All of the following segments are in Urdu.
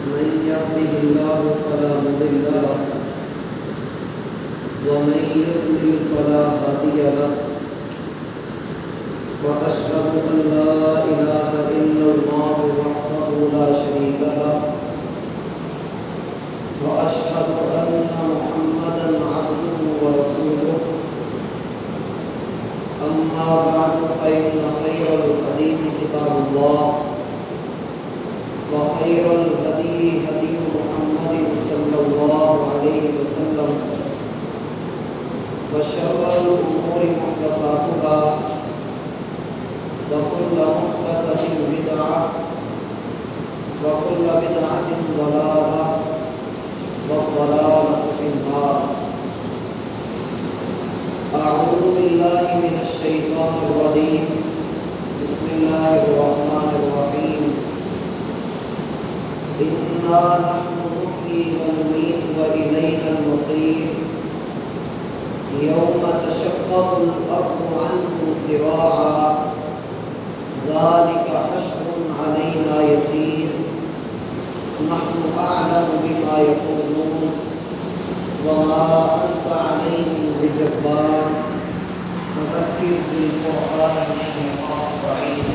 من يهده الله فلا مضل له ومن يضلل فلا هادي له وأشهد أن لا إله إلا الله وحده لا شريك له وأشهد أن محمدا عبده ورسوله أما بعد فإن خير الحديث كتاب الله وخير الهدي هدي محمد صلى الله عليه وسلم وشر الأمور محدثاتها وكل محدثة بدعة وكل بدعة ضلالة والضلالة في النار. أعوذ بالله من الشيطان الرجيم. بسم الله الرحمن الرحيم. إنا نحن نحيي ونميت وإلينا المصير. يوم تشقق الأرض عنهم سراعا ذلك حشر علينا يسير. نحن أعلم بما يقولون وما أنت عليهم بجبار فذكر بالقرآن من يخاف وعيد.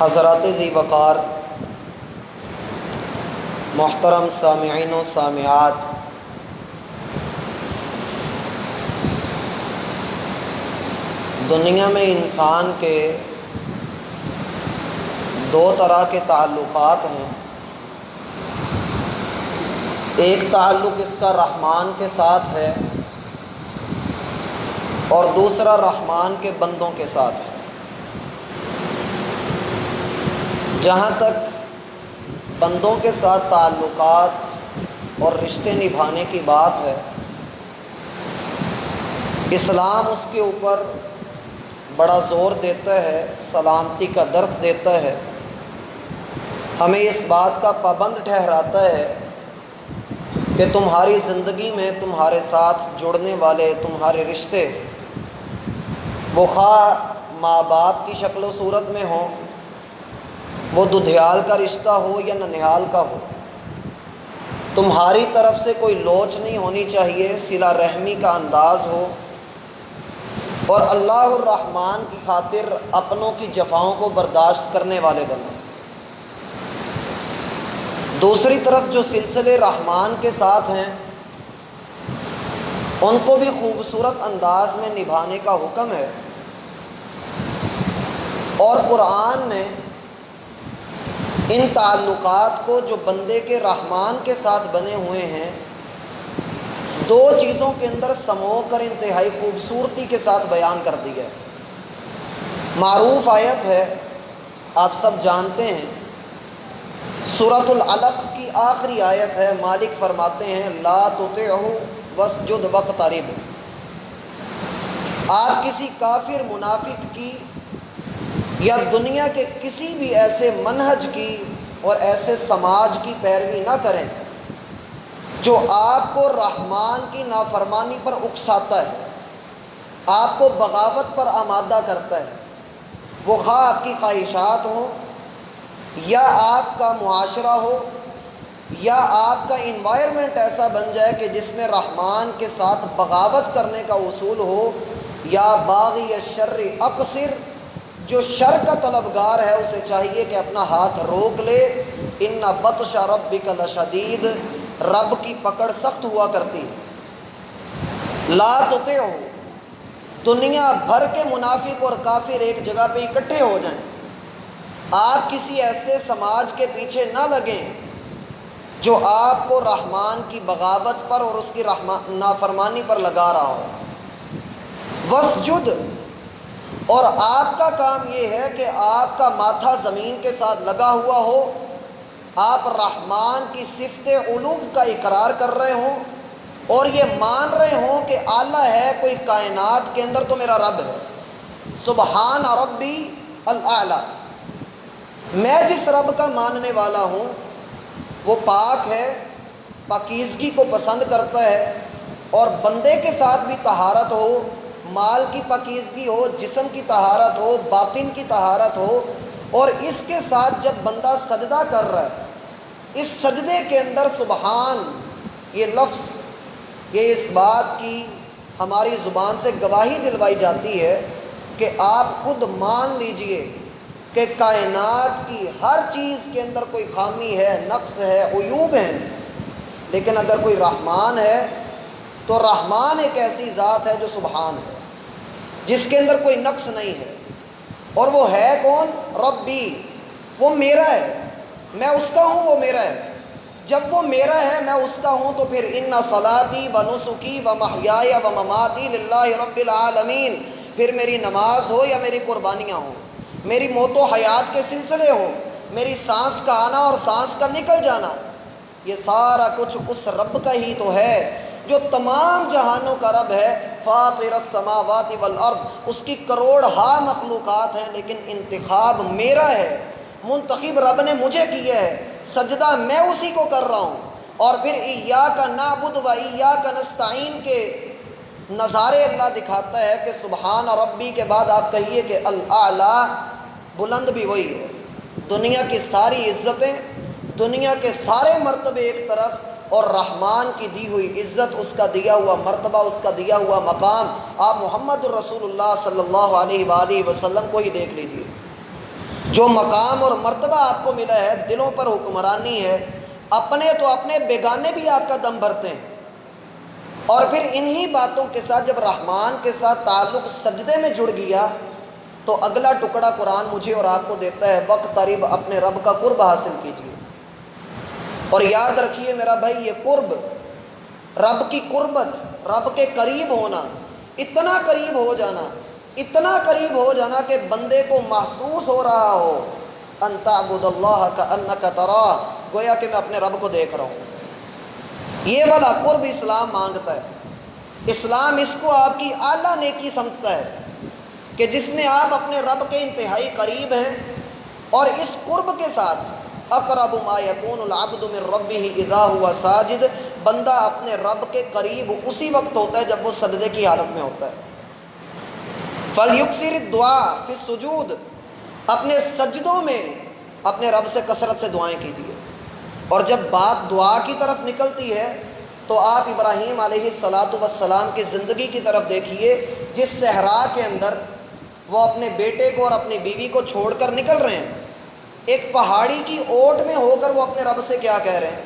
حضرات ذی وقار، محترم سامعین و سامعات، دنیا میں انسان کے دو طرح کے تعلقات ہیں. ایک تعلق اس کا رحمان کے ساتھ ہے اور دوسرا رحمان کے بندوں کے ساتھ ہے. جہاں تک بندوں کے ساتھ تعلقات اور رشتے نبھانے کی بات ہے، اسلام اس کے اوپر بڑا زور دیتا ہے، سلامتی کا درس دیتا ہے، ہمیں اس بات کا پابند ٹھہراتا ہے کہ تمہاری زندگی میں تمہارے ساتھ جڑنے والے تمہارے رشتے وہ خواہ ماں باپ کی شکل و صورت میں ہوں، وہ دودھیال کا رشتہ ہو یا ننھیال کا ہو، تمہاری طرف سے کوئی لوچ نہیں ہونی چاہیے، صلہ رحمی کا انداز ہو اور اللہ الرحمن کی خاطر اپنوں کی جفاؤں کو برداشت کرنے والے بنو. دوسری طرف جو سلسلے رحمان کے ساتھ ہیں ان کو بھی خوبصورت انداز میں نبھانے کا حکم ہے. اور قرآن نے ان تعلقات کو جو بندے کے رحمان کے ساتھ بنے ہوئے ہیں دو چیزوں کے اندر سمو کر انتہائی خوبصورتی کے ساتھ بیان کر دیا ہے. معروف آیت ہے، آپ سب جانتے ہیں، سورۃ العلق کی آخری آیت ہے. مالک فرماتے ہیں لا تطعہ واسجد واقترب. آپ کسی کافر منافق کی یا دنیا کے کسی بھی ایسے منہج کی اور ایسے سماج کی پیروی نہ کریں جو آپ کو رحمان کی نافرمانی پر اکساتا ہے، آپ کو بغاوت پر آمادہ کرتا ہے. وہ خواہ آپ کی خواہشات ہوں یا آپ کا معاشرہ ہو یا آپ کا انوائرمنٹ ایسا بن جائے کہ جس میں رحمان کے ساتھ بغاوت کرنے کا اصول ہو. یا باغی الشر اقصر، جو شر کا طلبگار ہے اسے چاہیے کہ اپنا ہاتھ روک لے. ان بطش ربک لشدید، رب کی پکڑ سخت ہوا کرتی. لا تطعہ، دنیا بھر کے منافق اور کافر ایک جگہ پہ اکٹھے ہو جائیں، آپ کسی ایسے سماج کے پیچھے نہ لگیں جو آپ کو رحمان کی بغاوت پر اور اس کی نافرمانی پر لگا رہا ہو. وسجد، اور آپ کا کام یہ ہے کہ آپ کا ماتھا زمین کے ساتھ لگا ہوا ہو، آپ رحمان کی صفت علو کا اقرار کر رہے ہوں اور یہ مان رہے ہوں کہ اعلیٰ ہے کوئی کائنات کے اندر تو میرا رب ہے. سبحان ربی الاعلیٰ، میں جس رب کا ماننے والا ہوں وہ پاک ہے، پاکیزگی کو پسند کرتا ہے، اور بندے کے ساتھ بھی طہارت ہو، مال کی پاکیزگی ہو، جسم کی طہارت ہو، باطن کی طہارت ہو، اور اس کے ساتھ جب بندہ سجدہ کر رہا ہے، اس سجدے کے اندر سبحان یہ لفظ، یہ اس بات کی ہماری زبان سے گواہی دلوائی جاتی ہے کہ آپ خود مان لیجئے کہ کائنات کی ہر چیز کے اندر کوئی خامی ہے، نقص ہے، عیوب ہیں، لیکن اگر کوئی رحمان ہے تو رحمان ایک ایسی ذات ہے جو سبحان ہے، جس کے اندر کوئی نقص نہیں ہے، اور وہ ہے کون؟ ربی، وہ میرا ہے، میں اس کا ہوں، وہ میرا ہے۔ جب وہ میرا ہے، میں اس کا ہوں، تو پھر ان صلاتی و نسکی و محیای و مماتی للہ رب العالمین، پھر میری نماز ہو یا میری قربانیاں ہوں، میری موت و حیات کے سلسلے ہو، میری سانس کا آنا اور سانس کا نکل جانا، یہ سارا کچھ اس رب کا ہی تو ہے جو تمام جہانوں کا رب ہے۔ فاطر السماوات والارض، اس کی کروڑہا مخلوقات ہیں، لیکن انتخاب میرا ہے، منتخب رب نے مجھے کیا ہے، سجدہ میں اسی کو کر رہا ہوں۔ اور پھر ایاک نعبد و ایاک نستعین کے نظارے اللہ دکھاتا ہے کہ سبحان ربی کے بعد آپ کہیے کہ الاعلیٰ، بلند بھی وہی ہے۔ دنیا کی ساری عزتیں، دنیا کے سارے مرتبے ایک طرف، اور رحمان کی دی ہوئی عزت، اس کا دیا ہوا مرتبہ، اس کا دیا ہوا مقام، آپ محمد الرسول اللہ صلی اللہ علیہ وآلہ وسلم کو ہی دیکھ لیجیے۔ جو مقام اور مرتبہ آپ کو ملا ہے، دلوں پر حکمرانی ہے، اپنے تو اپنے، بیگانے بھی آپ کا دم بھرتے ہیں۔ اور پھر انہی باتوں کے ساتھ جب رحمان کے ساتھ تعلق سجدے میں جڑ گیا، تو اگلا ٹکڑا قرآن مجھے اور آپ کو دیتا ہے، وقترب، اپنے رب کا قرب حاصل کیجیے۔ اور یاد رکھیے میرا بھائی، یہ قرب، رب کی قربت، رب کے قریب ہونا، اتنا قریب ہو جانا، اتنا قریب ہو جانا کہ بندے کو محسوس ہو رہا ہو، ان تعبد اللہ کانک تراہ، گویا کہ میں اپنے رب کو دیکھ رہا ہوں۔ یہ والا قرب اسلام مانگتا ہے۔ اسلام اس کو آپ کی اعلیٰ نیکی سمجھتا ہے کہ جس میں آپ اپنے رب کے انتہائی قریب ہیں، اور اس قرب کے ساتھ اقرب ما یکون العبد من ربہ اذا ہوا ساجد، بندہ اپنے رب کے قریب اسی وقت ہوتا ہے جب وہ سجدے کی حالت میں ہوتا ہے۔ فَلْيُكْثِرِ الدُّعَاءَ فِي السُّجُودِ، اپنے سجدوں میں اپنے رب سے کثرت سے دعائیں کیجیے۔ اور جب بات دعا کی طرف نکلتی ہے تو آپ ابراہیم علیہ السلام کی زندگی کی طرف دیکھیے، جس صحرا کے اندر وہ اپنے بیٹے کو اور اپنی بیوی کو چھوڑ کر نکل رہے ہیں، ایک پہاڑی کی اوٹ میں ہو کر وہ اپنے رب سے کیا کہہ رہے ہیں؟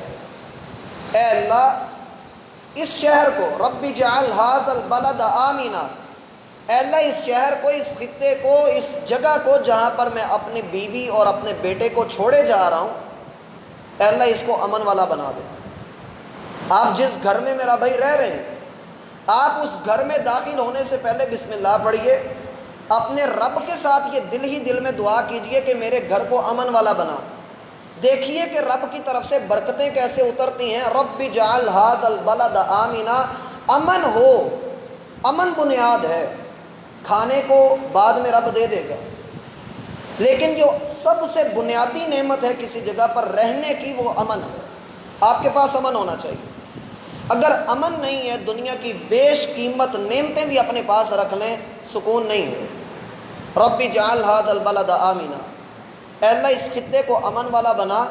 اے اللہ، اس شہر کو، رب اجعل ھذا البلد آمنا، اے اللہ اس شہر کو، اس خطے کو، اس جگہ کو جہاں پر میں اپنی بیوی اور اپنے بیٹے کو چھوڑے جا رہا ہوں، اے اللہ اس کو امن والا بنا دے۔ آپ جس گھر میں میرا بھائی رہ رہے ہیں، آپ اس گھر میں داخل ہونے سے پہلے بسم اللہ پڑھیے، اپنے رب کے ساتھ یہ دل ہی دل میں دعا کیجئے کہ میرے گھر کو امن والا بنا۔ دیکھیے کہ رب کی طرف سے برکتیں کیسے اترتی ہیں۔ رب اجعل ھذا البلد آمنا، امن ہو، امن بنیاد ہے، کھانے کو بعد میں رب دے دے گا، لیکن جو سب سے بنیادی نعمت ہے کسی جگہ پر رہنے کی، وہ امن ہے۔ آپ کے پاس امن ہونا چاہیے۔ اگر امن نہیں ہے، دنیا کی بیش قیمت نعمتیں بھی اپنے پاس رکھ لیں، سکون نہیں ہے۔ رب اجعل ھذا البلد آمنا، اے اللہ اس خطے کو امن والا بنا۔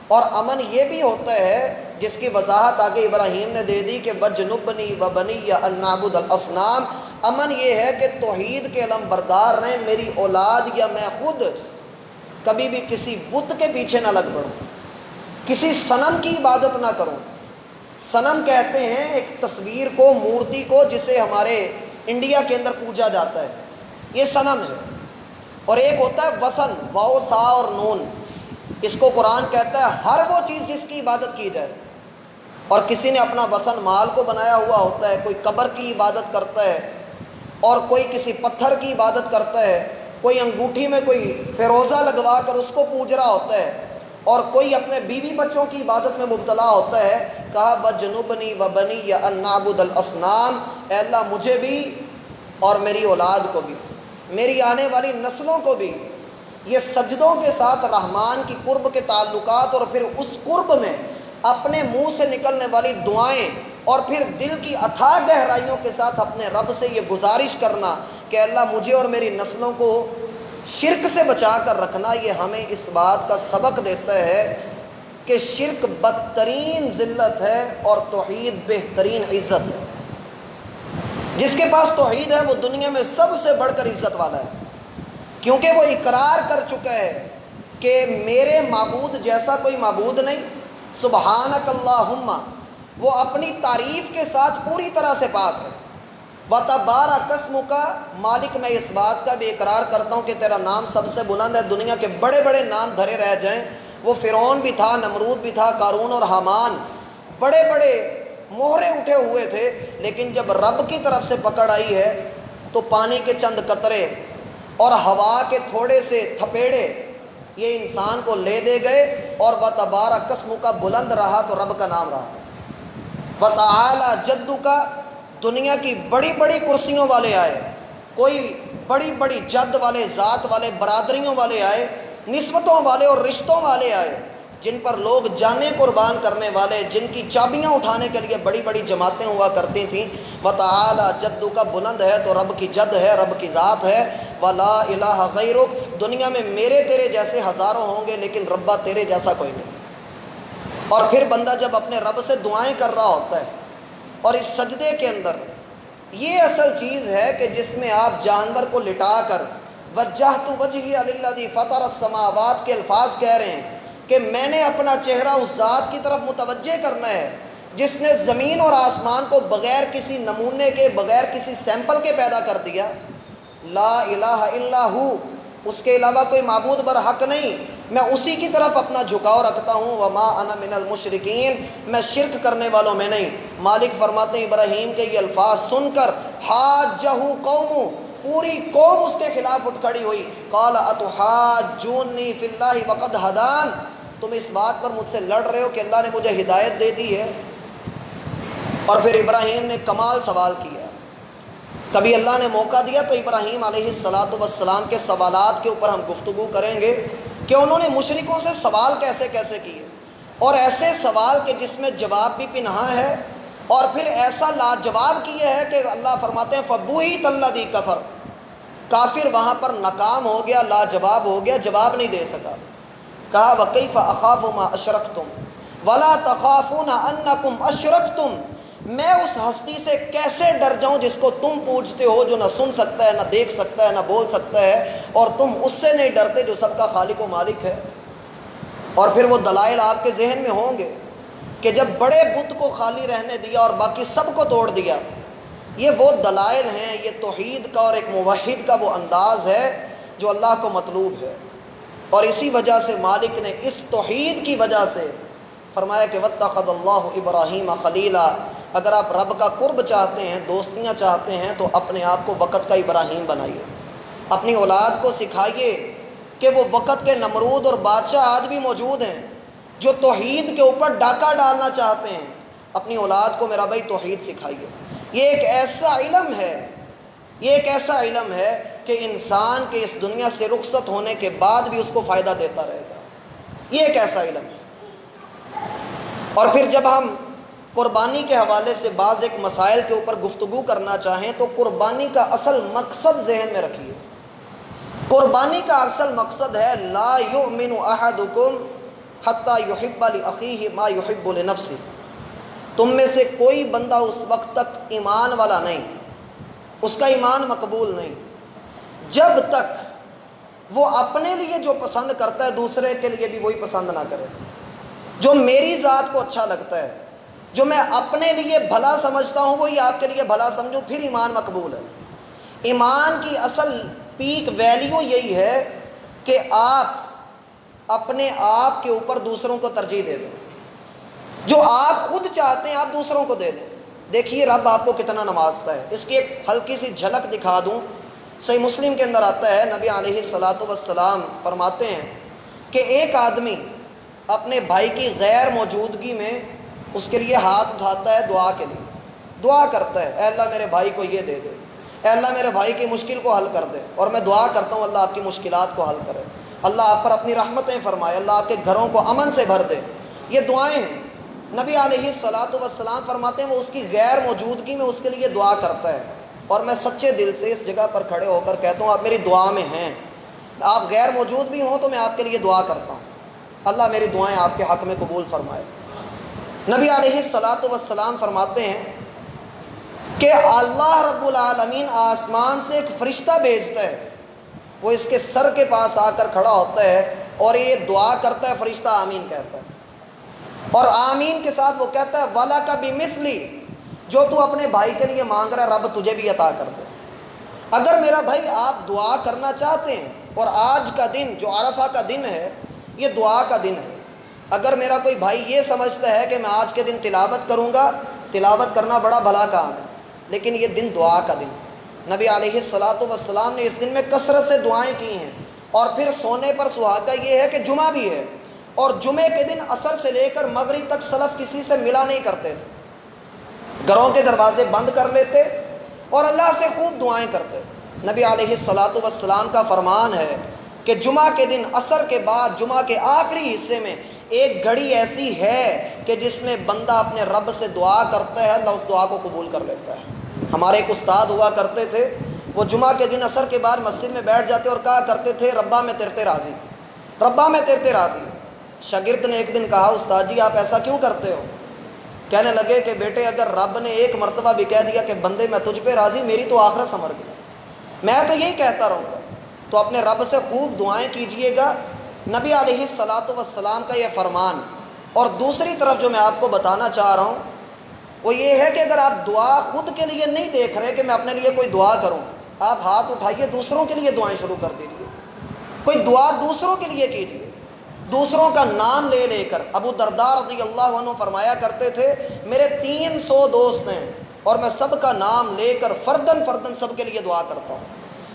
اور امن یہ بھی ہوتا ہے جس کی وضاحت آگے ابراہیم نے دے دی کہ وجنبنی وبنی ان نعبد الاصنام، امن یہ ہے کہ توحید کے علم بردار رہیں، میری اولاد یا میں خود کبھی بھی کسی بت کے پیچھے نہ لگ پڑوں، کسی صنم کی عبادت نہ کروں۔ صنم کہتے ہیں ایک تصویر کو، مورتی کو، جسے ہمارے انڈیا کے اندر پوجا جاتا ہے، یہ صنم ہے۔ اور ایک ہوتا ہے وثن، واو ثا اور نون، اس کو قرآن کہتا ہے ہر وہ چیز جس کی عبادت کی جائے۔ اور کسی نے اپنا وثن مال کو بنایا ہوا ہوتا ہے، کوئی قبر کی عبادت کرتا ہے، اور کوئی کسی پتھر کی عبادت کرتا ہے، کوئی انگوٹھی میں کوئی فیروزہ لگوا کر اس کو پوج رہا ہوتا ہے، اور کوئی اپنے بیوی بچوں کی عبادت میں مبتلا ہوتا ہے۔ کہا وجنبنی وبنی ان نعبد الاصنام، اے اللہ مجھے بھی اور میری اولاد کو بھی، میری آنے والی نسلوں کو بھی یہ سجدوں کے ساتھ رحمان کی قرب کے تعلقات، اور پھر اس قرب میں اپنے منہ سے نکلنے والی دعائیں، اور پھر دل کی اتھاہ گہرائیوں کے ساتھ اپنے رب سے یہ گزارش کرنا کہ اللہ مجھے اور میری نسلوں کو شرک سے بچا کر رکھنا یہ ہمیں اس بات کا سبق دیتا ہے کہ شرک بدترین ذلت ہے اور توحید بہترین عزت ہے۔ جس کے پاس توحید ہے وہ دنیا میں سب سے بڑھ کر عزت والا ہے، کیونکہ وہ اقرار کر چکا ہے کہ میرے معبود جیسا کوئی معبود نہیں، سبحانک اللہم، وہ اپنی تعریف کے ساتھ پوری طرح سے پاک ہے۔ وَتَبَارَكَ اسْمُكَ، مالک میں اس بات کا بھی اقرار کرتا ہوں کہ تیرا نام سب سے بلند ہے۔ دنیا کے بڑے بڑے نام دھرے رہ جائیں، وہ فرعون بھی تھا، نمرود بھی تھا، قارون اور حامان، بڑے بڑے مہرے اٹھے ہوئے تھے، لیکن جب رب کی طرف سے پکڑ آئی ہے تو پانی کے چند قطرے اور ہوا کے تھوڑے سے تھپیڑے یہ انسان کو لے دے گئے، اور وَتَبَارَكَ اسْمُكَ بلند رہا تو رب کا نام رہا۔ وَتَعَالَى جَدُّكَ، دنیا کی بڑی بڑی کرسیوں والے آئے، کوئی بڑی بڑی جد والے، ذات والے، برادریوں والے آئے، نسبتوں والے اور رشتوں والے آئے، جن پر لوگ جانیں قربان کرنے والے، جن کی چابیاں اٹھانے کے لیے بڑی بڑی جماعتیں ہوا کرتی تھیں۔ وَتَعَالَى جَدُّكَ، بلند ہے تو رب کی جد ہے، رب کی ذات ہے۔ وَلَا إِلَٰهَ غَيْرُكَ، دنیا میں میرے تیرے جیسے ہزاروں ہوں گے لیکن ربا تیرے جیسا کوئی نہیں۔ اور پھر بندہ جب اپنے رب سے دعائیں کر رہا ہوتا ہے، اور اس سجدے کے اندر یہ اصل چیز ہے کہ جس میں آپ جانور کو لٹا کر وجہت وجہی للذی فطر السماوات کے الفاظ کہہ رہے ہیں کہ میں نے اپنا چہرہ اس ذات کی طرف متوجہ کرنا ہے جس نے زمین اور آسمان کو بغیر کسی نمونے کے، بغیر کسی سیمپل کے پیدا کر دیا۔ لا الہ الا ہو، اس کے علاوہ کوئی معبود برحق نہیں، میں اسی کی طرف اپنا جھکاؤ رکھتا ہوں۔ وما انا من المشرکین، میں شرک کرنے والوں میں نہیں۔ مالک فرماتے ہیں ابراہیم کے یہ الفاظ سن کر حاجہ قوم، پوری قوم اس کے خلاف اٹھ کھڑی ہوئی۔ قال اتحاجونی فی اللہ وقد ہدان، تم اس بات پر مجھ سے لڑ رہے ہو کہ اللہ نے مجھے ہدایت دے دی ہے۔ اور پھر ابراہیم نے کمال سوال کیا۔ کبھی اللہ نے موقع دیا تو ابراہیم علیہ السلام کے سوالات کے اوپر ہم گفتگو کریں گے کہ انہوں نے مشرکوں سے سوال کیسے کیسے کیے، اور ایسے سوال کہ جس میں جواب بھی پنہا ہے، اور پھر ایسا لاجواب کیا ہے کہ اللہ فرماتے ہیں فَبُہِتَ الَّذِی کَفَرَ، کافر وہاں پر ناکام ہو گیا، لاجواب ہو گیا، جواب نہیں دے سکا۔ کہا وَکَیْفَ أَخَافُ مَا أَشْرَكْتُمْ وَلَا تَخَافُونَ أَنَّكُمْ أَشْرَكْتُمْ، میں اس ہستی سے کیسے ڈر جاؤں جس کو تم پوجتے ہو، جو نہ سن سکتا ہے، نہ دیکھ سکتا ہے، نہ بول سکتا ہے، اور تم اس سے نہیں ڈرتے جو سب کا خالق و مالک ہے۔ اور پھر وہ دلائل آپ کے ذہن میں ہوں گے کہ جب بڑے بت کو خالی رہنے دیا اور باقی سب کو توڑ دیا، یہ وہ دلائل ہیں، یہ توحید کا اور ایک موحد کا وہ انداز ہے جو اللہ کو مطلوب ہے۔ اور اسی وجہ سے مالک نے اس توحید کی وجہ سے فرمایا کہ واتخذ اللہ ابراہیم خلیلا، اگر آپ رب کا قرب چاہتے ہیں، دوستیاں چاہتے ہیں، تو اپنے آپ کو وقت کا ابراہیم بنائیے، اپنی اولاد کو سکھائیے کہ وہ وقت کے نمرود اور بادشاہ آج بھی موجود ہیں جو توحید کے اوپر ڈاکہ ڈالنا چاہتے ہیں۔ اپنی اولاد کو میرا بھائی توحید سکھائیے۔ یہ ایک ایسا علم ہے، یہ ایک ایسا علم ہے کہ انسان کے اس دنیا سے رخصت ہونے کے بعد بھی اس کو فائدہ دیتا رہے گا۔ یہ ایک ایسا علم ہے۔ اور پھر جب ہم قربانی کے حوالے سے بعض ایک مسائل کے اوپر گفتگو کرنا چاہیں تو قربانی کا اصل مقصد ذہن میں رکھیے۔ قربانی کا اصل مقصد ہے لا یؤمن احدکم حتی یحب لاخیہ ما یحب لنفسہ، تم میں سے کوئی بندہ اس وقت تک ایمان والا نہیں، اس کا ایمان مقبول نہیں، جب تک وہ اپنے لیے جو پسند کرتا ہے دوسرے کے لیے بھی وہی پسند نہ کرے۔ جو میری ذات کو اچھا لگتا ہے، جو میں اپنے لیے بھلا سمجھتا ہوں، وہی آپ کے لیے بھلا سمجھو، پھر ایمان مقبول ہے۔ ایمان کی اصل پیک ویلیو یہی ہے کہ آپ اپنے آپ کے اوپر دوسروں کو ترجیح دے دیں، جو آپ خود چاہتے ہیں آپ دوسروں کو دے دیں۔ دیکھیے رب آپ کو کتنا نوازتا ہے، اس کی ایک ہلکی سی جھلک دکھا دوں۔ صحیح مسلم کے اندر آتا ہے، نبی علیہ السلام فرماتے ہیں کہ ایک آدمی اپنے بھائی کی غیر موجودگی میں اس کے لیے ہاتھ اٹھاتا ہے، دعا کے لیے دعا کرتا ہے، اے اللہ میرے بھائی کو یہ دے دے، اے اللہ میرے بھائی کی مشکل کو حل کر دے، اور میں دعا کرتا ہوں اللہ آپ کی مشکلات کو حل کرے، اللہ آپ پر اپنی رحمتیں فرمائے، اللہ آپ کے گھروں کو امن سے بھر دے۔ یہ دعائیں ہیں۔ نبی علیہ السلام فرماتے ہیں وہ اس کی غیر موجودگی میں اس کے لیے دعا کرتا ہے، اور میں سچے دل سے اس جگہ پر کھڑے ہو کر کہتا ہوں آپ میری دعا میں ہیں، آپ غیر موجود بھی ہوں تو میں آپ کے لیے دعا کرتا ہوں، اللہ میری دعائیں آپ کے حق میں قبول فرمائے۔ نبی علیہ الصلاۃ والسلام فرماتے ہیں کہ اللہ رب العالمین آسمان سے ایک فرشتہ بھیجتا ہے، وہ اس کے سر کے پاس آ کر کھڑا ہوتا ہے اور یہ دعا کرتا ہے، فرشتہ آمین کہتا ہے، اور آمین کے ساتھ وہ کہتا ہے وَلَكَ بِمِثْلِ، جو تو اپنے بھائی کے لیے مانگ رہا ہے رب تجھے بھی عطا کر دے۔ اگر میرا بھائی آپ دعا کرنا چاہتے ہیں، اور آج کا دن جو عرفہ کا دن ہے یہ دعا کا دن ہے، اگر میرا کوئی بھائی یہ سمجھتا ہے کہ میں آج کے دن تلاوت کروں گا، تلاوت کرنا بڑا بھلا کام ہے، لیکن یہ دن دعا کا دن ہے۔ نبی علیہ الصلاۃ والسلام نے اس دن میں کثرت سے دعائیں کی ہیں، اور پھر سونے پر سہاگا یہ ہے کہ جمعہ بھی ہے، اور جمعے کے دن عصر سے لے کر مغرب تک سلف کسی سے ملا نہیں کرتے تھے، گھروں کے دروازے بند کر لیتے اور اللہ سے خوب دعائیں کرتے۔ نبی علیہ الصلاۃ والسلام کا فرمان ہے کہ جمعہ کے دن عصر کے بعد جمعہ کے آخری حصے میں ایک گھڑی ایسی ہے کہ جس میں بندہ اپنے رب سے دعا کرتا ہے، اللہ اس دعا کو قبول کر لیتا ہے۔ ہمارے ایک استاد ہوا کرتے تھے، وہ جمعہ کے دن عصر کے بعد مسجد میں بیٹھ جاتے اور کہا کرتے تھے ربا میں تیرے راضی، ربا میں تیرے راضی۔ شاگرد نے ایک دن کہا استاد جی آپ ایسا کیوں کرتے ہو؟ کہنے لگے کہ بیٹے اگر رب نے ایک مرتبہ بھی کہہ دیا کہ بندے میں تجھ پہ راضی، میری تو آخرت سنور گئی، میں تو یہی کہتا رہوں گا۔ تو اپنے رب سے خوب دعائیں کیجئے گا، نبی علیہ الصلاۃ والسلام کا یہ فرمان۔ اور دوسری طرف جو میں آپ کو بتانا چاہ رہا ہوں وہ یہ ہے کہ اگر آپ دعا خود کے لیے نہیں دیکھ رہے کہ میں اپنے لیے کوئی دعا کروں، آپ ہاتھ اٹھائیے دوسروں کے لیے دعائیں شروع کر دیجیے، کوئی دعا دوسروں کے لیے کیجیے، دوسروں کا نام لے لے کر۔ ابو درداء رضی اللہ عنہ فرمایا کرتے تھے میرے 300 دوست ہیں اور میں سب کا نام لے کر فردن فردن سب کے لیے دعا کرتا ہوں۔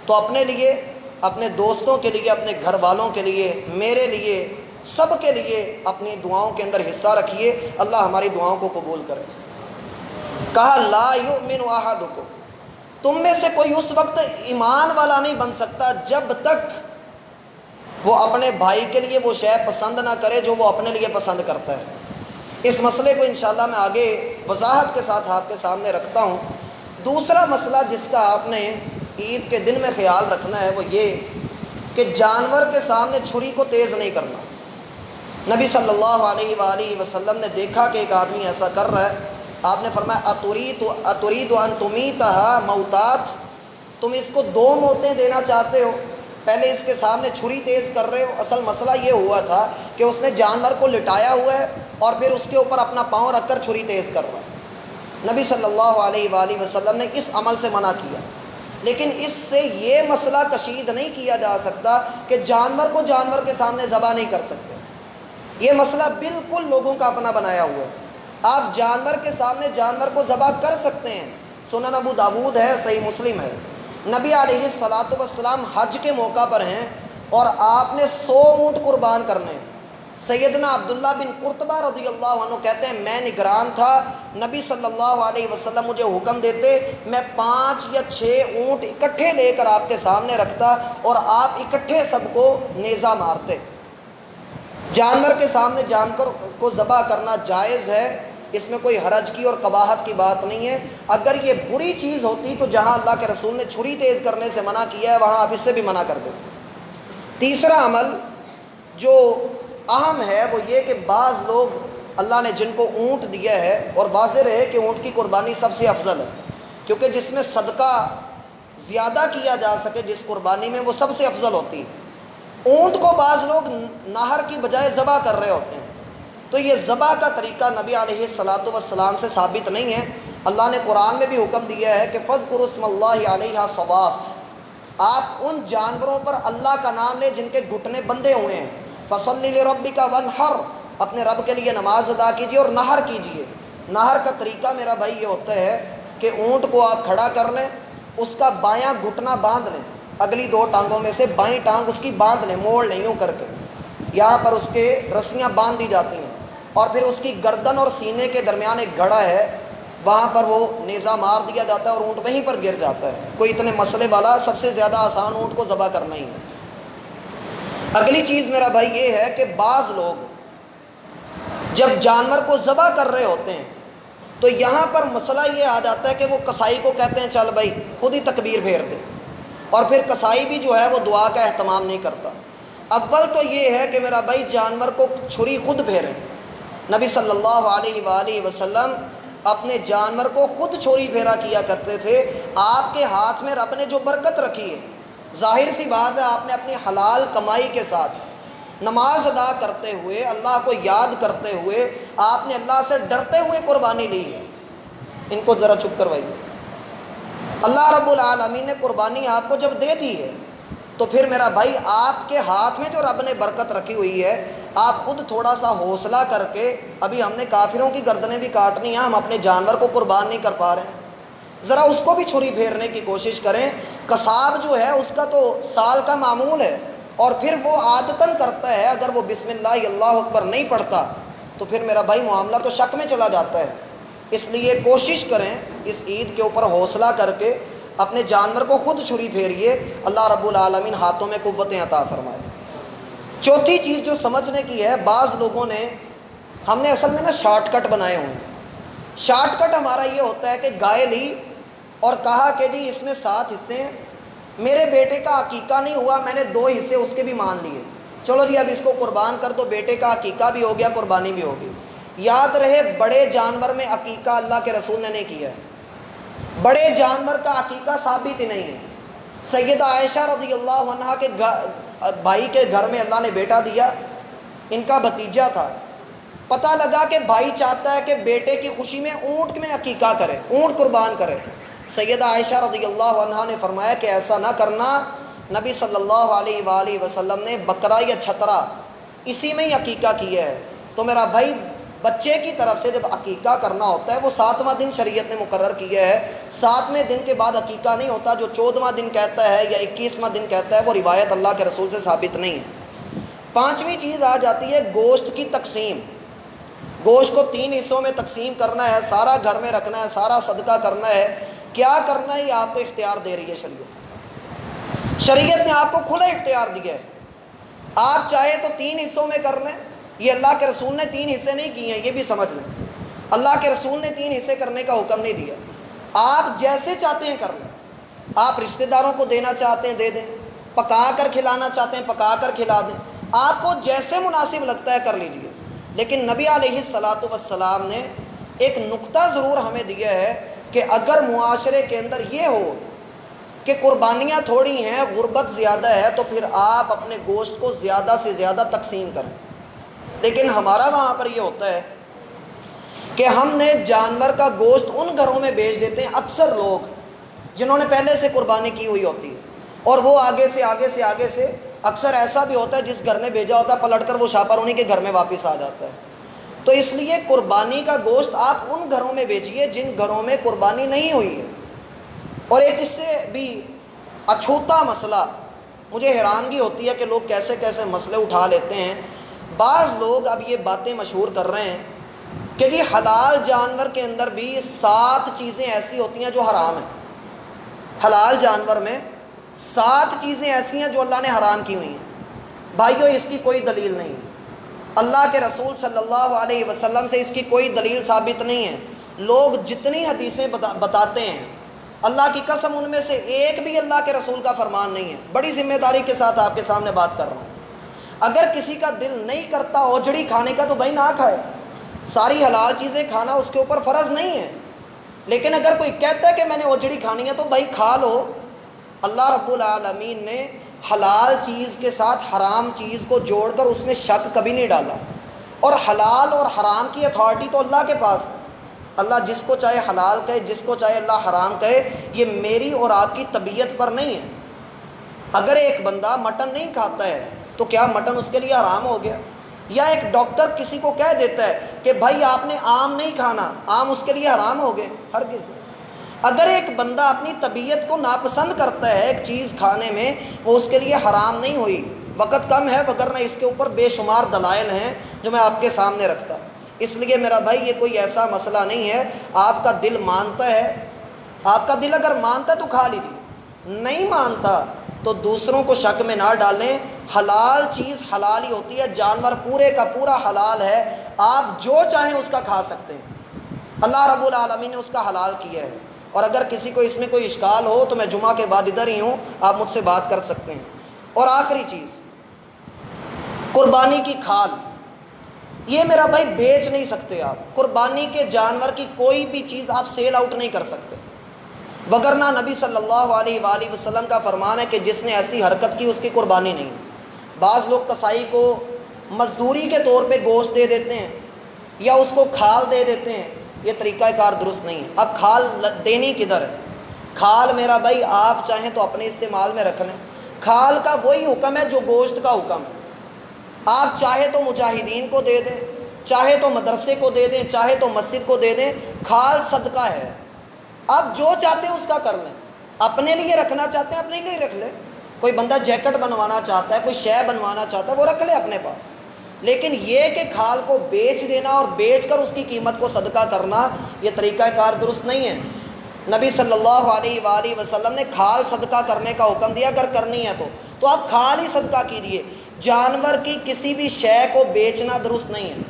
تو اپنے لیے، اپنے دوستوں کے لیے، اپنے گھر والوں کے لیے، میرے لیے، سب کے لیے اپنی دعاؤں کے اندر حصہ رکھیے، اللہ ہماری دعاؤں کو قبول کرے۔ کہا لا یؤمن احدکم، تم میں سے کوئی اس وقت ایمان والا نہیں بن سکتا جب تک وہ اپنے بھائی کے لیے وہ شے پسند نہ کرے جو وہ اپنے لیے پسند کرتا ہے۔ اس مسئلے کو انشاءاللہ میں آگے وضاحت کے ساتھ آپ کے سامنے رکھتا ہوں۔ دوسرا مسئلہ جس کا آپ نے عید کے دن میں خیال رکھنا ہے وہ یہ کہ جانور کے سامنے چھری کو تیز نہیں کرنا۔ نبی صلی اللہ علیہ وآلہ وسلم نے دیکھا کہ ایک آدمی ایسا کر رہا ہے، آپ نے فرمایا اترید ان تمیتھا موتات، تم اس کو 2 موتیں دینا چاہتے ہو، پہلے اس کے سامنے چھری تیز کر رہے ہو۔ اصل مسئلہ یہ ہوا تھا کہ اس نے جانور کو لٹایا ہوا ہے اور پھر اس کے اوپر اپنا پاؤں رکھ کر چھری تیز کر رہا ہے۔ نبی صلی اللہ علیہ وآلہ وسلم نے اس عمل سے منع کیا، لیکن اس سے یہ مسئلہ کشید نہیں کیا جا سکتا کہ جانور کو جانور کے سامنے ذبح نہیں کر سکتے۔ یہ مسئلہ بالکل لوگوں کا اپنا بنایا ہوا ہے۔ آپ جانور کے سامنے جانور کو ذبح کر سکتے ہیں، سنن ابو داود ہے، صحیح مسلم ہے۔ نبی علیہ الصلاۃ والسلام حج کے موقع پر ہیں اور آپ نے 100 اونٹ قربان کرنے ہیں۔ سیدنا عبداللہ بن قرطبہ رضی اللہ عنہ کہتے ہیں میں نگران تھا، نبی صلی اللہ علیہ وسلم مجھے حکم دیتے میں 5 یا 6 اونٹ اکٹھے لے کر آپ کے سامنے رکھتا اور آپ اکٹھے سب کو نیزہ مارتے۔ جانور کے سامنے جانور کو ذبح کرنا جائز ہے، اس میں کوئی حرج کی اور قباحت کی بات نہیں ہے۔ اگر یہ بری چیز ہوتی تو جہاں اللہ کے رسول نے چھری تیز کرنے سے منع کیا ہے وہاں آپ اس سے بھی منع کر دیتے۔ تیسرا عمل جو اہم ہے وہ یہ کہ بعض لوگ اللہ نے جن کو اونٹ دیا ہے، اور واضح رہے کہ اونٹ کی قربانی سب سے افضل ہے کیونکہ جس میں صدقہ زیادہ کیا جا سکے جس قربانی میں وہ سب سے افضل ہوتی ہے۔ اونٹ کو بعض لوگ نہر کی بجائے ذبح کر رہے ہوتے ہیں، تو یہ ذبح کا طریقہ نبی علیہ الصلاۃ والسلام سے ثابت نہیں ہے۔ اللہ نے قرآن میں بھی حکم دیا ہے کہ فاذکروا اسم اللہ علیہا صواف، آپ ان جانوروں پر اللہ کا نام لیں جن کے گھٹنے بندھے ہوئے ہیں۔ فصلی لربک وانحر، اپنے رب کے لیے نماز ادا کیجیے اور نہر کیجیے۔ نہر کا طریقہ میرا بھائی یہ ہوتا ہے کہ اونٹ کو آپ کھڑا کر لیں، اس کا بایاں گھٹنا باندھ لیں، اگلی 2 ٹانگوں میں سے بائیں ٹانگ اس کی باندھ لیں، موڑ لیں یوں کر کے، یہاں پر اس کے رسیاں باندھ دی جاتی ہیں، اور پھر اس کی گردن اور سینے کے درمیان ایک گھڑا ہے، وہاں پر وہ نیزہ مار دیا جاتا ہے اور اونٹ وہیں پر گر جاتا ہے۔ کوئی اتنے مسئلے والا سب سے زیادہ آسان اونٹ کو ذبح کرنا ہی ہے۔ اگلی چیز میرا بھائی یہ ہے کہ بعض لوگ جب جانور کو ذبح کر رہے ہوتے ہیں تو یہاں پر مسئلہ یہ آ جاتا ہے کہ وہ کسائی کو کہتے ہیں چل بھائی خود ہی تکبیر پھیر دے، اور پھر کسائی بھی جو ہے وہ دعا کا اہتمام نہیں کرتا۔ اول تو یہ ہے کہ میرا بھائی جانور کو چھری خود پھیریں۔ نبی صلی اللہ علیہ وآلہ وسلم اپنے جانور کو خود چھری پھیرا کیا کرتے تھے۔ آپ کے ہاتھ میں رب نے جو برکت رکھی ہے، ظاہر سی بات ہے آپ نے اپنی حلال کمائی کے ساتھ نماز ادا کرتے ہوئے، اللہ کو یاد کرتے ہوئے، آپ نے اللہ سے ڈرتے ہوئے قربانی لی ہے۔ ان کو ذرا چپ کروائیے۔ اللہ رب العالمین نے قربانی آپ کو جب دے دی ہے تو پھر میرا بھائی آپ کے ہاتھ میں جو رب نے برکت رکھی ہوئی ہے، آپ خود تھوڑا سا حوصلہ کر کے، ابھی ہم نے کافروں کی گردنیں بھی کاٹنی ہیں، ہم اپنے جانور کو قربان نہیں کر پا رہے ہیں، ذرا اس کو بھی چھری پھیرنے کی کوشش کریں۔ قصاب جو ہے اس کا تو سال کا معمول ہے، اور پھر وہ عادتاً کرتا ہے، اگر وہ بسم اللہ اللہ اکبر نہیں پڑھتا تو پھر میرا بھائی معاملہ تو شک میں چلا جاتا ہے۔ اس لیے کوشش کریں اس عید کے اوپر حوصلہ کر کے اپنے جانور کو خود چھری پھیریے، اللہ رب العالمین ہاتھوں میں قوتیں عطا فرمائے۔ چوتھی چیز جو سمجھنے کی ہے، بعض لوگوں نے، ہم نے اصل میں نا شارٹ کٹ بنائے ہوئے ہیں۔ شارٹ کٹ ہمارا یہ ہوتا ہے کہ گائے لی اور کہا کہ جی اس میں 7 حصے ہیں، میرے بیٹے کا عقیقہ نہیں ہوا، میں نے 2 حصے اس کے بھی مان لیے، چلو جی اب اس کو قربان کر دو، بیٹے کا عقیقہ بھی ہو گیا، قربانی بھی ہوگی۔ یاد رہے بڑے جانور میں عقیقہ اللہ کے رسول نے نہیں کیا ہے، بڑے جانور کا عقیقہ ثابت ہی نہیں ہے۔ سیدہ عائشہ رضی اللہ عنہا کے بھائی کے گھر میں اللہ نے بیٹا دیا، ان کا بھتیجا تھا، پتہ لگا کہ بھائی چاہتا ہے کہ بیٹے کی خوشی میں اونٹ میں عقیقہ کرے، اونٹ قربان کرے۔ سیدہ عائشہ رضی اللہ عنہا نے فرمایا کہ ایسا نہ کرنا، نبی صلی اللہ علیہ وآلہ وسلم نے بکرا یا چھترا اسی میں ہی عقیقہ کیا ہے۔ تو میرا بھائی بچے کی طرف سے جب عقیقہ کرنا ہوتا ہے وہ 7واں دن شریعت نے مقرر کیا ہے، 7ویں دن کے بعد عقیقہ نہیں ہوتا، جو 14واں دن کہتا ہے یا 21واں دن کہتا ہے وہ روایت اللہ کے رسول سے ثابت نہیں ہے۔ 5ویں چیز آ جاتی ہے گوشت کی تقسیم۔ گوشت کو 3 حصوں میں تقسیم کرنا ہے، سارا گھر میں رکھنا ہے، سارا صدقہ کرنا ہے، کیا کرنا ہے یہ آپ کو اختیار دے رہی ہے شریعت۔ شریعت نے آپ کو کھلا اختیار دیا ہے، آپ چاہے تو 3 حصوں میں کر لیں، یہ اللہ کے رسول نے 3 حصے نہیں کیے ہیں، یہ بھی سمجھ لیں، اللہ کے رسول نے 3 حصے کرنے کا حکم نہیں دیا، آپ جیسے چاہتے ہیں کر لیں۔ آپ رشتہ داروں کو دینا چاہتے ہیں دے دیں، پکا کر کھلانا چاہتے ہیں پکا کر کھلا دیں، آپ کو جیسے مناسب لگتا ہے کر لیجیے۔ لیکن نبی علیہ الصلاۃ والسلام نے ایک نقطہ ضرور ہمیں دیا ہے کہ اگر معاشرے کے اندر یہ ہو کہ قربانیاں تھوڑی ہیں، غربت زیادہ ہے، تو پھر آپ اپنے گوشت کو زیادہ سے زیادہ تقسیم کریں۔ لیکن ہمارا وہاں پر یہ ہوتا ہے کہ ہم نے جانور کا گوشت ان گھروں میں بھیج دیتے ہیں، اکثر لوگ جنہوں نے پہلے سے قربانی کی ہوئی ہوتی ہے، اور وہ آگے سے اکثر ایسا بھی ہوتا ہے جس گھر نے بھیجا ہوتا ہے پلٹ کر وہ شاپر انہیں کے گھر میں واپس آ جاتا ہے۔ تو اس لیے قربانی کا گوشت آپ ان گھروں میں بھیجیے جن گھروں میں قربانی نہیں ہوئی ہے۔ اور ایک اس سے بھی اچھوتا مسئلہ، مجھے حیرانگی ہوتی ہے کہ لوگ کیسے کیسے مسئلے اٹھا لیتے ہیں۔ بعض لوگ اب یہ باتیں مشہور کر رہے ہیں کہ جی حلال جانور کے اندر بھی 7 چیزیں ایسی ہوتی ہیں جو حرام ہیں، حلال جانور میں 7 چیزیں ایسی ہیں جو اللہ نے حرام کی ہوئی ہیں۔ بھائیو اس کی کوئی دلیل نہیں، اللہ کے رسول صلی اللہ علیہ وسلم سے اس کی کوئی دلیل ثابت نہیں ہے۔ لوگ جتنی حدیثیں بتاتے ہیں، اللہ کی قسم ان میں سے ایک بھی اللہ کے رسول کا فرمان نہیں ہے۔ بڑی ذمہ داری کے ساتھ آپ کے سامنے بات کر رہا ہوں، اگر کسی کا دل نہیں کرتا اوجڑی کھانے کا تو بھائی نہ کھائے، ساری حلال چیزیں کھانا اس کے اوپر فرض نہیں ہے۔ لیکن اگر کوئی کہتا ہے کہ میں نے اوجڑی کھانی ہے تو بھائی کھا لو۔ اللہ رب العالمین نے حلال چیز کے ساتھ حرام چیز کو جوڑ کر اس میں شک کبھی نہیں ڈالا، اور حلال اور حرام کی اتھارٹی تو اللہ کے پاس ہے۔ اللہ جس کو چاہے حلال کہے، جس کو چاہے اللہ حرام کہے، یہ میری اور آپ کی طبیعت پر نہیں ہے۔ اگر ایک بندہ مٹن نہیں کھاتا ہے تو کیا مٹن اس کے لیے حرام ہو گیا؟ یا ایک ڈاکٹر کسی کو کہہ دیتا ہے کہ بھائی آپ نے آم نہیں کھانا، آم اس کے لیے حرام ہو گئے؟ ہرگز نہیں۔ اگر ایک بندہ اپنی طبیعت کو ناپسند کرتا ہے ایک چیز کھانے میں، وہ اس کے لیے حرام نہیں ہوئی۔ وقت کم ہے وگرنہ اس کے اوپر بے شمار دلائل ہیں جو میں آپ کے سامنے رکھتا۔ اس لیے میرا بھائی یہ کوئی ایسا مسئلہ نہیں ہے، آپ کا دل مانتا ہے، آپ کا دل اگر مانتا ہے تو کھا لیجیے، نہیں مانتا تو دوسروں کو شک میں نہ ڈالیں۔ حلال چیز حلال ہی ہوتی ہے، جانور پورے کا پورا حلال ہے، آپ جو چاہیں اس کا کھا سکتے ہیں، اللہ رب العالمین نے اس کا حلال کیا ہے۔ اور اگر کسی کو اس میں کوئی اشکال ہو تو میں جمعہ کے بعد ادھر ہی ہوں، آپ مجھ سے بات کر سکتے ہیں۔ اور آخری چیز، قربانی کی کھال، یہ میرا بھائی بیچ نہیں سکتے آپ، قربانی کے جانور کی کوئی بھی چیز آپ سیل آؤٹ نہیں کر سکتے، وگرنہ نبی صلی اللہ علیہ وآلہ وسلم کا فرمان ہے کہ جس نے ایسی حرکت کی اس کی قربانی نہیں۔ بعض لوگ کسائی کو مزدوری کے طور پہ گوشت دے دیتے ہیں یا اس کو کھال دے دیتے ہیں، یہ طریقہ کار درست نہیں ہے۔ اب کھال دینی کدھر ہے؟ کھال میرا بھائی آپ چاہیں تو اپنے استعمال میں رکھ لیں، کھال کا وہی حکم ہے جو گوشت کا حکم ہے۔ آپ چاہے تو مجاہدین کو دے دیں، چاہے تو مدرسے کو دے دیں، چاہے تو مسجد کو دے دیں، کھال صدقہ ہے۔ آپ جو چاہتے ہیں اس کا کر لیں، اپنے لیے رکھنا چاہتے ہیں اپنے لیے رکھ لیں، کوئی بندہ جیکٹ بنوانا چاہتا ہے، کوئی شے بنوانا چاہتا ہے، وہ رکھ لے اپنے پاس، لیکن یہ کہ کھال کو بیچ دینا اور بیچ کر اس کی قیمت کو صدقہ کرنا، یہ طریقہ کار درست نہیں ہے۔ نبی صلی اللہ علیہ وآلہ وسلم نے کھال صدقہ کرنے کا حکم دیا، اگر کرنی ہے تو آپ کھال ہی صدقہ کیجیے، جانور کی کسی بھی شے کو بیچنا درست نہیں ہے۔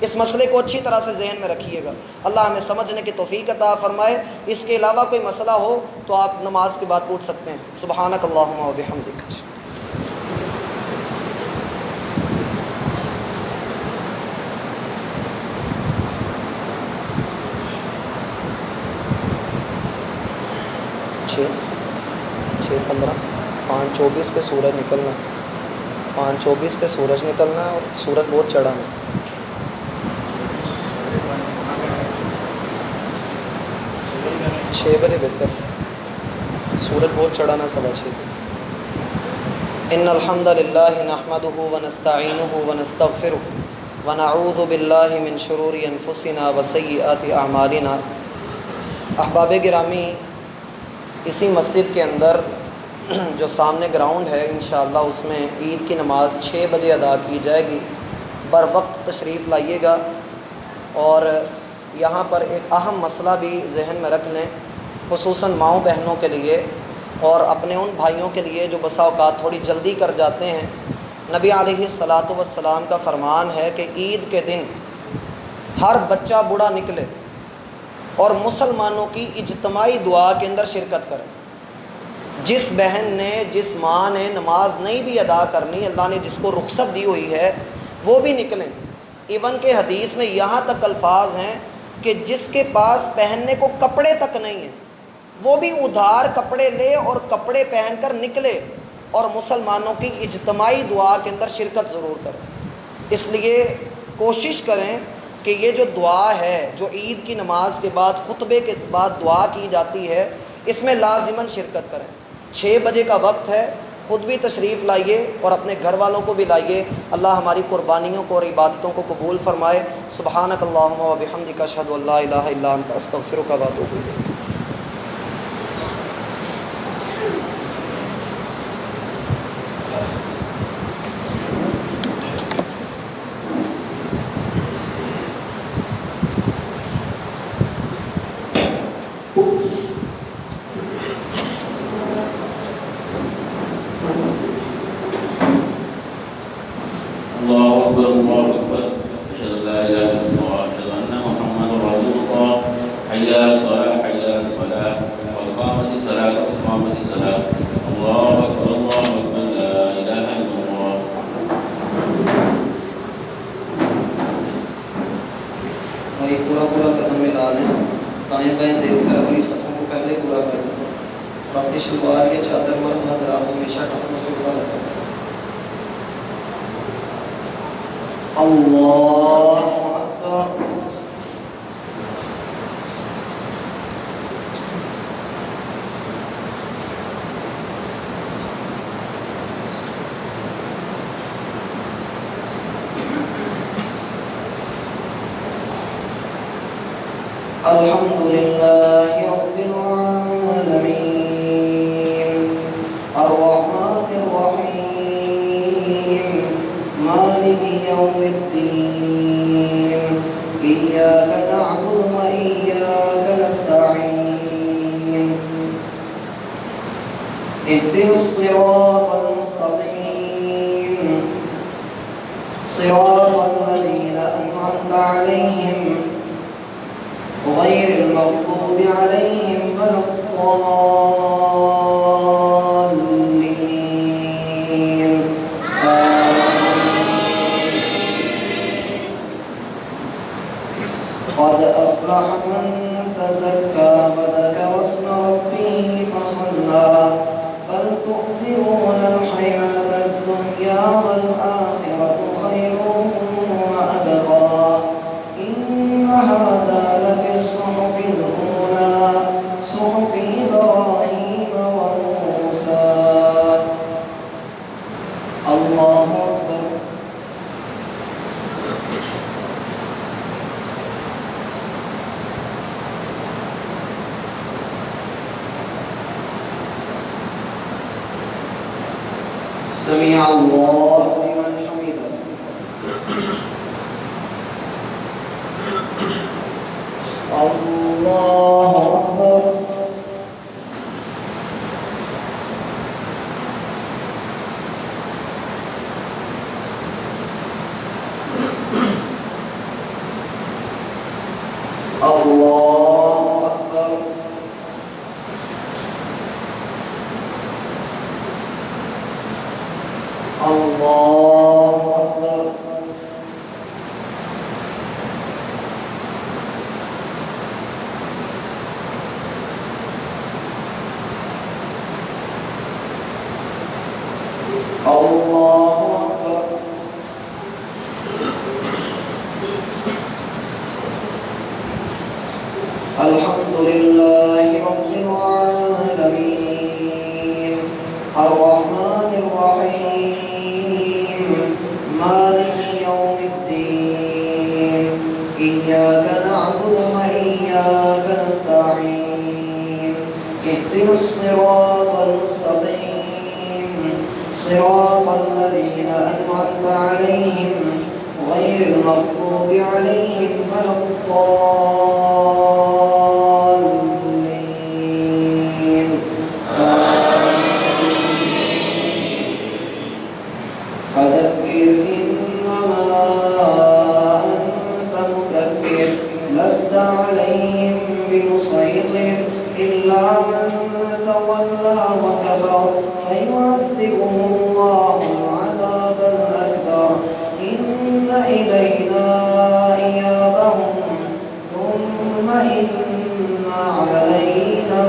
اس مسئلے کو اچھی طرح سے ذہن میں رکھیے گا، اللہ ہمیں سمجھنے کی توفیق عطا فرمائے۔ اس کے علاوہ کوئی مسئلہ ہو تو آپ نماز کے بعد پوچھ سکتے ہیں۔ سبحانک اللہم و بحمدک۔ 6:15 5:24 پہ سورج نکلنا، 5:24 پہ سورج نکلنا ہے اور سورج بہت چڑھا ہے۔ 6 بجے بہتر، سورج بہت چڑھا نا، 6:15 تھے۔ ان الحمد للہ نحمده ونستعینه ونستغفره ونعوذ باللہ من شرور انفسنا وسیئات اعمالنا۔ احباب گرامی، اسی مسجد کے اندر جو سامنے گراؤنڈ ہے انشاءاللہ اس میں عید کی نماز 6 بجے ادا کی جائے گی۔ بر وقت تشریف لائیے گا، اور یہاں پر ایک اہم مسئلہ بھی ذہن میں رکھ لیں، خصوصاً ماؤں بہنوں کے لیے اور اپنے ان بھائیوں کے لیے جو بسا اوقات تھوڑی جلدی کر جاتے ہیں۔ نبی علیہ الصلاۃ والسلام کا فرمان ہے کہ عید کے دن ہر بچہ بوڑھا نکلے اور مسلمانوں کی اجتماعی دعا کے اندر شرکت کرے۔ جس بہن نے، جس ماں نے نماز نہیں بھی ادا کرنی، اللہ نے جس کو رخصت دی ہوئی ہے، وہ بھی نکلیں۔ ایون کہ حدیث میں یہاں تک الفاظ ہیں کہ جس کے پاس پہننے کو کپڑے تک نہیں ہیں وہ بھی ادھار کپڑے لے اور کپڑے پہن کر نکلے اور مسلمانوں کی اجتماعی دعا کے اندر شرکت ضرور کریں۔ اس لیے کوشش کریں کہ یہ جو دعا ہے، جو عید کی نماز کے بعد خطبے کے بعد دعا کی جاتی ہے، اس میں لازماً شرکت کریں۔ 6 بجے کا وقت ہے، خود بھی تشریف لائیے اور اپنے گھر والوں کو بھی لائیے۔ اللہ ہماری قربانیوں کو اور عبادتوں کو قبول فرمائے۔ سبحانک اللہم و بحمدک، اشہد ان لا الہ الا انت، استغفرک و اتوب الیک۔ اللہ اکبر، اشہد ان لا الہ الا اللہ، اشہد ان محمد رسول اللہ، حی علی الصلاۃ، حی علی الفلاح، قد قامت الصلاۃ، قد قامت الصلاۃ، اللہ اکبر، اللہ اکبر، لا الہ الا اللہ۔ بھائی پورا قدم ملا لیں، دائیں بائیں دیکھ کر اپنی صفوں کو پہلے پورا کر لیں، اور اپنی شلوار یا چادر مرد حضرات ہمیشہ ٹخنوں سے اوپر رکھیں۔ اللہ اکبر۔ الحمد للہ رب العالمین، الرحمن الرحیم، مالک یوم الدین، ایاک نعبد و ایاک نستعین، اهدنا الصراط المستقیم، صراط الذین انعمت علیہم غير المغضوب عليهم ولا الضالين قد أفلح من تزكى وذكر اسم ربه فصلى بل تؤثرون الحياة الدنيا والآخرة خير وأبقى إن هذا لفي الصحف الأولى صحف إبراهيم وموسى. الله أكبر. سمع الله لمن حمده. الله أكبر. الله أكبر. الله أكبر. الله أكبر. الحمد لله رب العالمين الرحمن الرحيم مالك يوم الدين إياك نعبد وإياك نستعين اهدنا الصراط المستقيم صراط الذين أنعمت عليهم غير المغضوب عليهم ولا الضالين فذكر إنما أنت مذكر لست عليهم بمسيطر إلا من تولى وكفر فيعذبه الله العذاب الأكبر إن إلينا إيابهم ثم إن علينا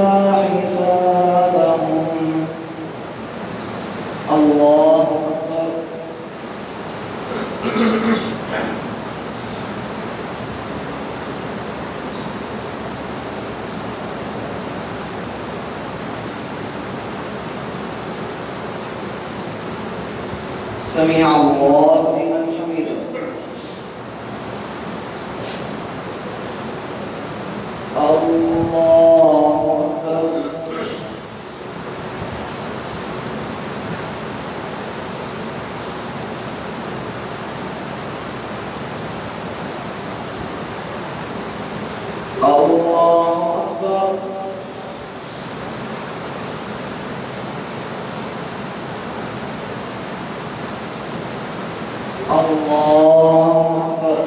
حسابهم. الله أكبر. سمع الله لمن حمده. الله أكبر. الله أكبر. الله أكبر.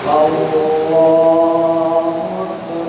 الله أكبر.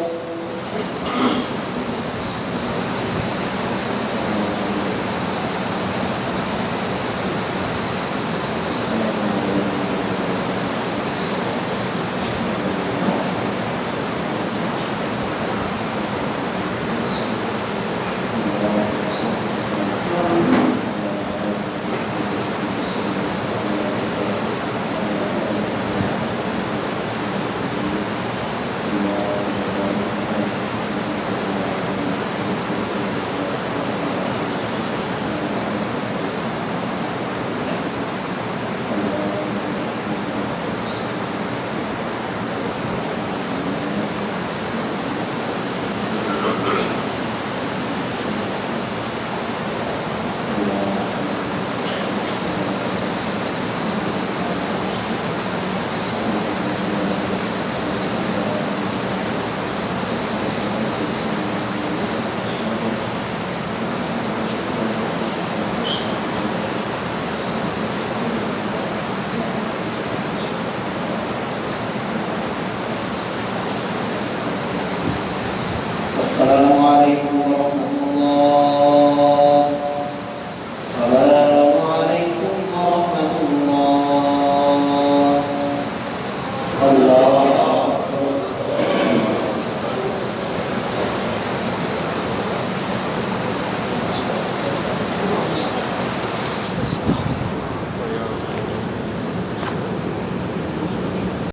السلام علیکم ورحمۃ اللہ، السلام علیکم ورحمۃ اللہ، اللہ